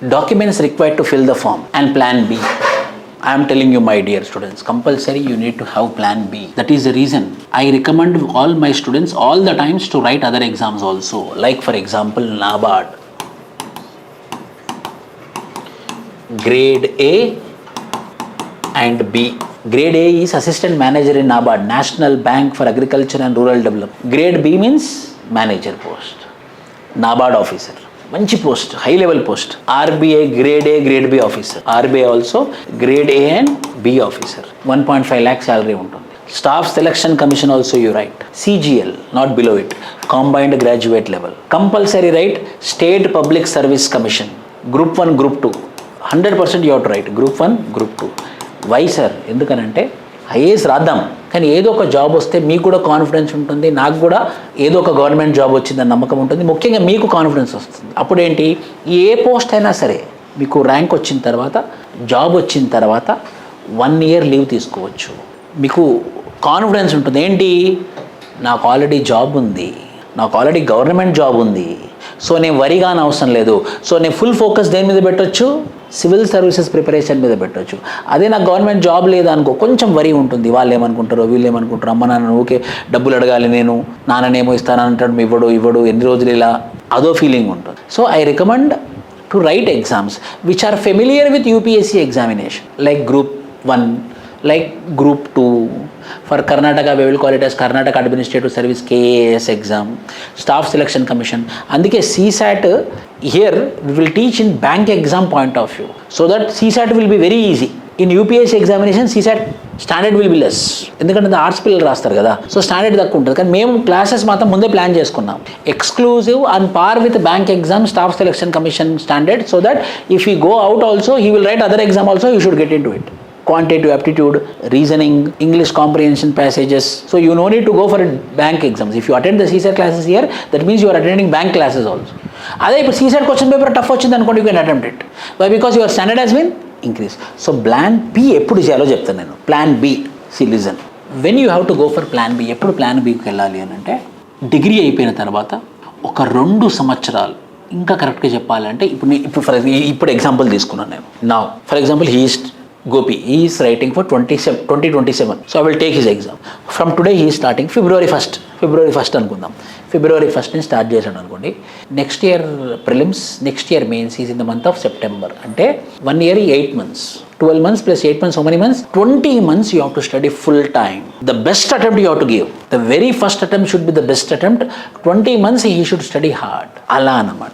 documents required to fill the form, and plan B. I am telling you, my dear students, compulsory you need to have plan B. That is the reason I recommend all my students all the times to write other exams also. Like for example, NABARD, grade A and B. Grade A is assistant manager in NABARD, National Bank for Agriculture and Rural Development. Grade B means manager post, NABARD officer. మంచి post, high level post. RBI grade A grade B officer, RBI also grade A and B officer. 1.5 lakh salary ఉంటుంది. Staff selection commission also you write. CGL not below it, combined graduate level. Compulsory write state public service commission, group 1 group 2 100% you have to write. Group 1 group 2. Why sir? ఎందుకనంటే IAS రాద్దాం, కానీ ఏదో ఒక job వస్తే మీకు కూడా confidence ఉంటుంది, నాకు కూడా ఏదో ఒక గవర్నమెంట్ జాబ్ వచ్చిందని నమ్మకం ఉంటుంది, ముఖ్యంగా మీకు కాన్ఫిడెన్స్ వస్తుంది. అప్పుడేంటి, ఏ పోస్ట్ అయినా సరే మీకు ర్యాంక్ వచ్చిన తర్వాత, జాబ్ వచ్చిన తర్వాత 1 year లీవ్ తీసుకోవచ్చు. మీకు కాన్ఫిడెన్స్ ఉంటుంది. ఏంటి, నాకు ఆల్రెడీ జాబ్ ఉంది, నాకు ఆల్రెడీ గవర్నమెంట్ జాబ్ ఉంది, సో నేను వరిగాని అవసరం లేదు. సో నేను ఫుల్ ఫోకస్ దేని మీద పెట్టొచ్చు, సివిల్ సర్వీసెస్ ప్రిపరేషన్ మీద పెట్టవచ్చు. అదే నాకు గవర్నమెంట్ జాబ్ లేదనుకో, కొంచెం వరి ఉంటుంది. వాళ్ళు ఏమనుకుంటారో, వీళ్ళు ఏమనుకుంటారో, అమ్మ నాన్న ఊకే డబ్బులు అడగాలి, నేను నాన్ననేమో ఇస్తానంటాడు, ఇవ్వడు ఎన్ని రోజులు, ఇలా అదో ఫీలింగ్ ఉంటుంది. So I recommend to write exams which are familiar with UPSC examination, like group 1, like group 2. For Karnataka we will call it as Karnataka Administrative Service KAS exam, Staff Selection Commission. అందుకే CSAT here we will teach in bank exam point of view, so that CSAT will be very easy. In UPSC examination CSAT standard will be less, ఎందుకంటే arts పిల్లలు రాస్తారు కదా, so standard తక్కువ ఉంటుంది. కానీ మేము classes మాత్రం ముందే ప్లాన్ చేసుకున్నాం, exclusive on par with bank exam, staff selection commission standard, so that if you go out also he will write other exam also, you should get in to it. Quantitative aptitude, reasoning, English comprehension passages. So you no need to go for bank exams. If you attend the CSAT classes here, that means you are attending bank classes also. అదే ఇప్పుడు CSAT question paper tough వచ్చింది అనుకోండి, you can attempt it. Why? Because your standard has been increase. So plan B ఎప్పుడు చేయాలో చెప్తాను నేను. Plan B, see listen, when you have to go for plan B. ఎప్పుడు plan బికి వెళ్ళాలి అని అంటే, డిగ్రీ అయిపోయిన తర్వాత ఒక 2 సంవత్సరాలు, ఇంకా కరెక్ట్గా చెప్పాలంటే ఇప్పుడు ఎగ్జాంపుల్ తీసుకున్నాను నేను. నా for example Gopi, he is writing for 2027. So I will take his exam. From today he is starting February 1st అనుకుందాం. February 1st ని స్టార్ట్ చేశాడు అనుకోండి. Next year prelims, next year mains is in the month of September. అంటే 1 year 8 months, 12 months plus 8 months, how many months? 20 months you have to study full time. The best attempt you have to give. The very first attempt should be the best attempt. 20 months he should study hard. అలా అన్నమాట.